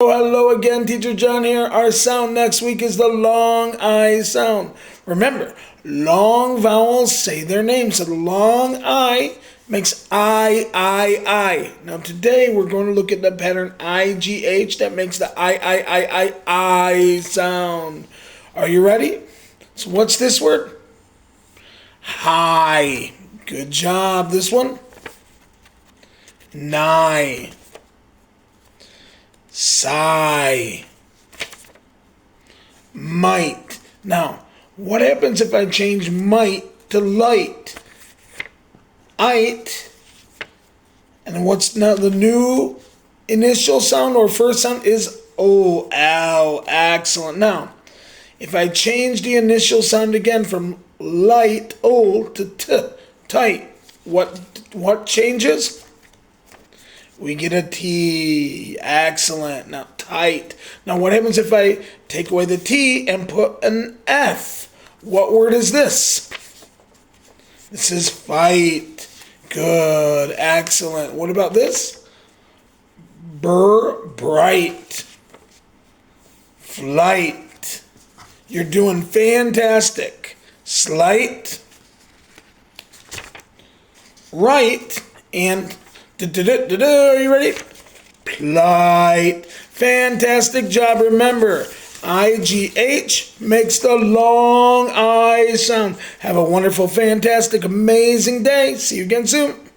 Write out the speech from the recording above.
Hello again, Teacher John here. Our sound next week is the long I sound. Remember, long vowels say their name. So the long I makes I. Now today we're going to look at the pattern IGH that makes the I sound. Are you ready? So what's this word? High. Good job. This one? Nigh. Sigh. Might. Now, what happens if I change might to light? It. And what's now the new initial sound or first sound is O. Ow. Excellent. Now, if I change the initial sound again from light, O, to tight, what changes? We get a T. Excellent. Now, tight. Now, what happens if I take away the T and put an F? What word is this? This is fight. Good. Excellent. What about this? Bright. Flight. You're doing fantastic. Slight. Right. And are you ready? Plight. Fantastic job. Remember, IGH makes the long I sound. Have a wonderful, fantastic, amazing day. See you again soon.